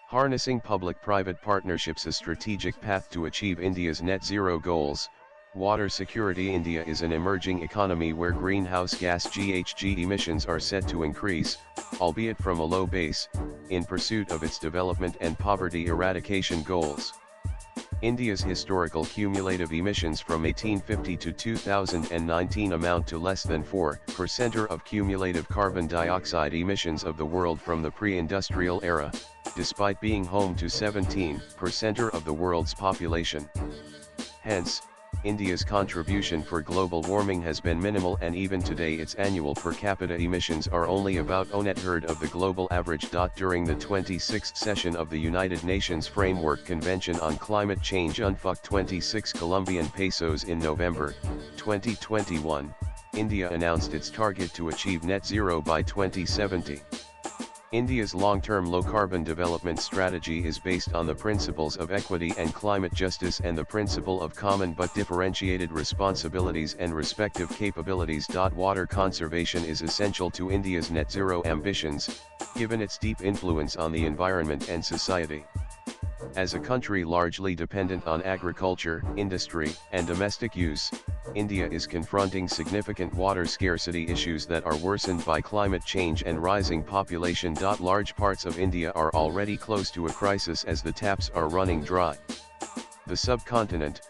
Harnessing public-private partnerships, a strategic path to achieve India's net zero goals. Water security. India is an emerging economy where greenhouse gas GHG emissions are set to increase, albeit from a low base, in pursuit of its development and poverty eradication goals. India's historical cumulative emissions from 1850 to 2019 amount to less than 4% of cumulative carbon dioxide emissions of the world from the pre-industrial era, despite being home to 17% of the world's population. Hence, India's contribution for global warming has been minimal, and even today its annual per capita emissions are only about one-third of the global average. During the 26th session of the United Nations Framework Convention on Climate Change UNFUC 26 Colombian pesos in November 2021, India announced its target to achieve net zero by 2070. India's long-term low-carbon development strategy is based on the principles of equity and climate justice and the principle of common but differentiated responsibilities and respective capabilities. Water conservation is essential to India's net zero ambitions, given its deep influence on the environment and society. As a country largely dependent on agriculture, industry, and domestic use, India is confronting significant water scarcity issues that are worsened by climate change and rising population. Large parts of India are already close to a crisis as the taps are running dry. The subcontinent,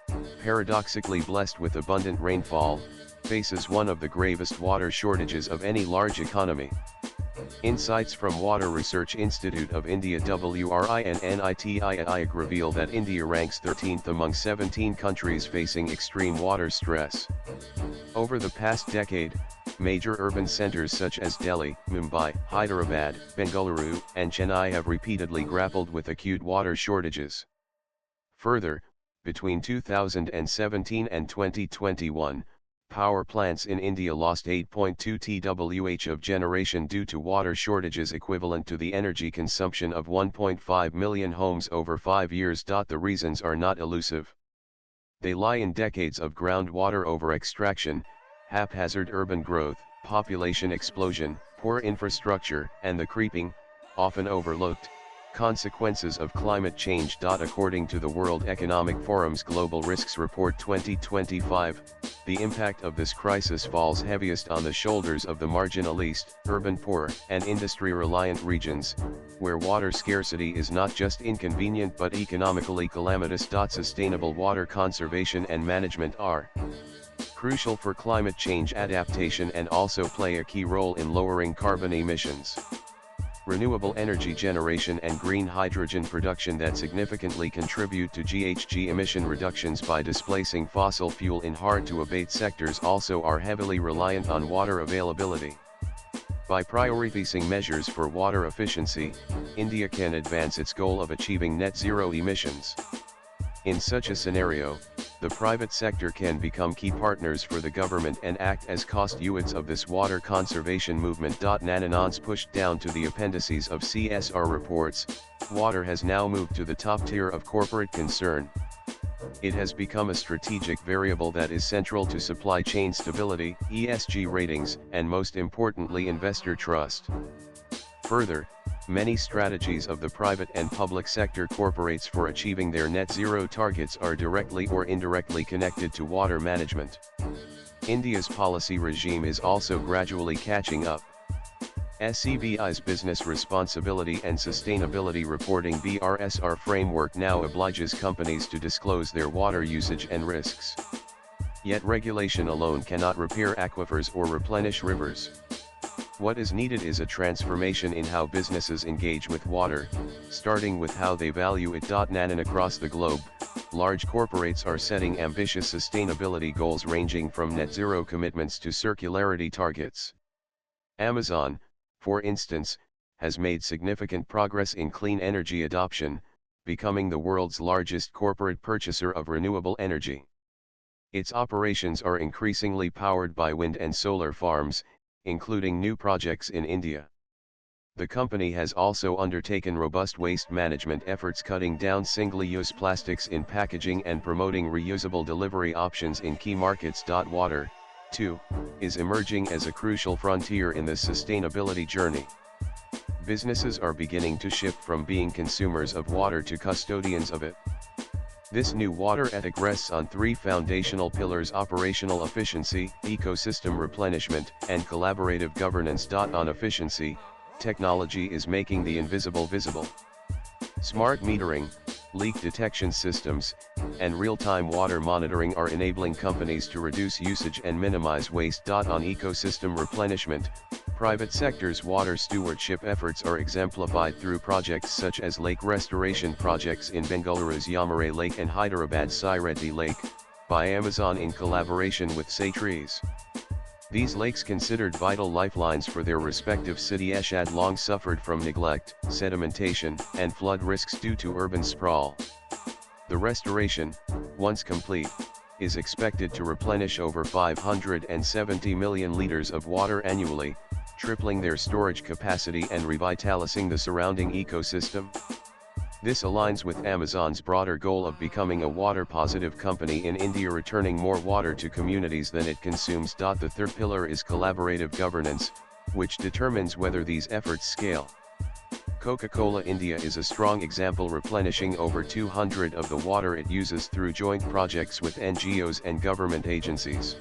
paradoxically blessed with abundant rainfall, faces one of the gravest water shortages of any large economy. Insights from Water Research Institute of India WRINNITIIG reveal that India ranks 13th among 17 countries facing extreme water stress. Over the past decade, major urban centers such as Delhi, Mumbai, Hyderabad, Bengaluru, and Chennai have repeatedly grappled with acute water shortages. Further, between 2017 and 2021, power plants in India lost 8.2 TWh of generation due to water shortages, equivalent to the energy consumption of 1.5 million homes over 5 years. The reasons are not elusive. They lie in decades of groundwater over-extraction, haphazard urban growth, population explosion, poor infrastructure, and the creeping, often overlooked, consequences of climate change. According to the World Economic Forum's Global Risks Report 2025, the impact of this crisis falls heaviest on the shoulders of the marginalized, urban poor, and industry-reliant regions, where water scarcity is not just inconvenient but economically calamitous. Sustainable water conservation and management are crucial for climate change adaptation and also play a key role in lowering carbon emissions. Renewable energy generation and green hydrogen production that significantly contribute to GHG emission reductions by displacing fossil fuel in hard-to-abate sectors also are heavily reliant on water availability. By prioritizing measures for water efficiency, India can advance its goal of achieving net zero emissions. In such a scenario, the private sector can become key partners for the government and act as conduits of this water conservation movement. Nanonons pushed down to the appendices of CSR reports, water has now moved to the top tier of corporate concern. It has become a strategic variable that is central to supply chain stability, ESG ratings, and most importantly investor trust. Further, many strategies of the private and public sector corporates for achieving their net zero targets are directly or indirectly connected to water management. India's policy regime is also gradually catching up. SEBI's Business Responsibility and Sustainability Reporting (BRSR) framework now obliges companies to disclose their water usage and risks. Yet regulation alone cannot repair aquifers or replenish rivers. What is needed is a transformation in how businesses engage with water, starting with how they value it. Nanan across the globe, large corporates are setting ambitious sustainability goals ranging from net zero commitments to circularity targets. Amazon, for instance, has made significant progress in clean energy adoption, becoming the world's largest corporate purchaser of renewable energy. Its operations are increasingly powered by wind and solar farms, including new projects in India. The company has also undertaken robust waste management efforts, cutting down single-use plastics in packaging and promoting reusable delivery options in key markets. Water, too, is emerging as a crucial frontier in the sustainability journey. businesses are beginning to shift from being consumers of water to custodians of it. This new water ethic rests on three foundational pillars: operational efficiency, ecosystem replenishment, and collaborative governance. On efficiency, technology is making the invisible visible. Smart metering, leak detection systems, and real-time water monitoring are enabling companies to reduce usage and minimize waste. On ecosystem replenishment, private sector's water stewardship efforts are exemplified through projects such as lake restoration projects in Bengaluru's Yamare Lake and Hyderabad's Sireddy Lake, by Amazon in collaboration with Securi. These lakes, considered vital lifelines for their respective cities, had long suffered from neglect, sedimentation, and flood risks due to urban sprawl. The restoration, once complete, is expected to replenish over 570 million liters of water annually, tripling their storage capacity and revitalizing the surrounding ecosystem. This aligns with Amazon's broader goal of becoming a water-positive company in India, returning more water to communities than it consumes. The third pillar is collaborative governance, which determines whether these efforts scale. Coca-Cola India is a strong example, replenishing over 200 of the water it uses through joint projects with NGOs and government agencies.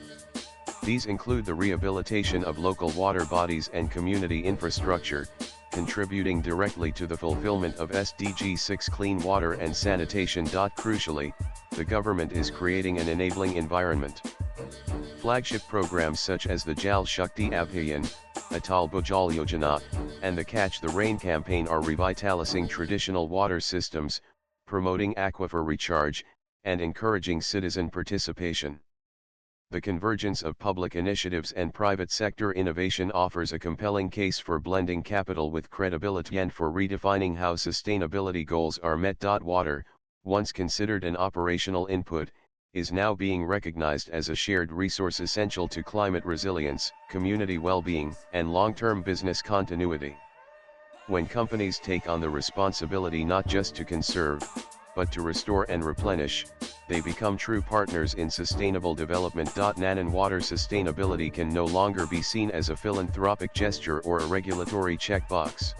These include the rehabilitation of local water bodies and community infrastructure, contributing directly to the fulfillment of SDG 6 clean water and sanitation. Crucially, the government is creating an enabling environment. Flagship programs such as the Jal Shakti Abhiyan, Atal Bhujal Yojana, and the Catch the Rain campaign are revitalizing traditional water systems, promoting aquifer recharge, and encouraging citizen participation. The convergence of public initiatives and private sector innovation offers a compelling case for blending capital with credibility and for redefining how sustainability goals are met. Water, once considered an operational input, is now being recognized as a shared resource essential to climate resilience, community well-being, and long-term business continuity. When companies take on the responsibility not just to conserve, but to restore and replenish, they become true partners in sustainable development. Nanan water sustainability can no longer be seen as a philanthropic gesture or a regulatory checkbox.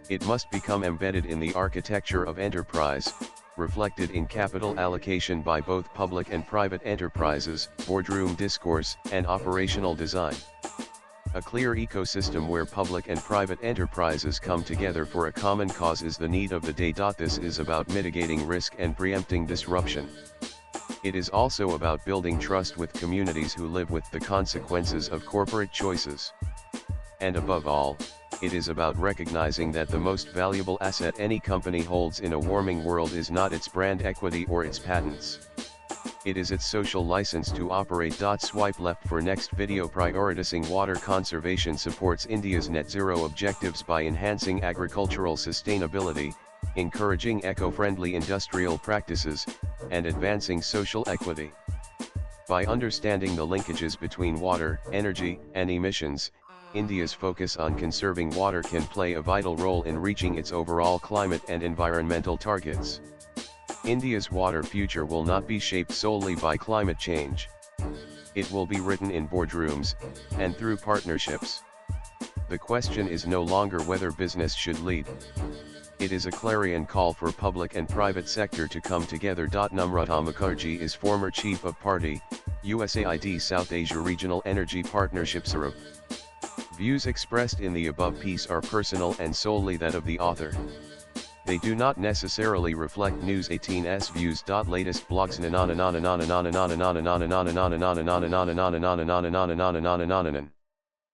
It must become embedded in the architecture of enterprise, reflected in capital allocation by both public and private enterprises, boardroom discourse, and operational design. A clear ecosystem where public and private enterprises come together for a common cause is the need of the day. This is about mitigating risk and preempting disruption. It is also about building trust with communities who live with the consequences of corporate choices. And above all, it is about recognizing that the most valuable asset any company holds in a warming world is not its brand equity or its patents. It is its social license to operate. Swipe left for next video. Prioritizing water conservation supports India's net zero objectives by enhancing agricultural sustainability, encouraging eco-friendly industrial practices, and advancing social equity. By understanding the linkages between water, energy, and emissions, India's focus on conserving water can play a vital role in reaching its overall climate and environmental targets. India's water future will not be shaped solely by climate change. It will be written in boardrooms, and through partnerships. The question is no longer whether business should lead. It is a clarion call for public and private sector to come together. Namrata Mukherjee is former chief of party, USAID South Asia Regional Energy Partnership Europe. Views expressed in the above piece are personal and solely that of the author. They do not necessarily reflect News 18's views. Latest blogs.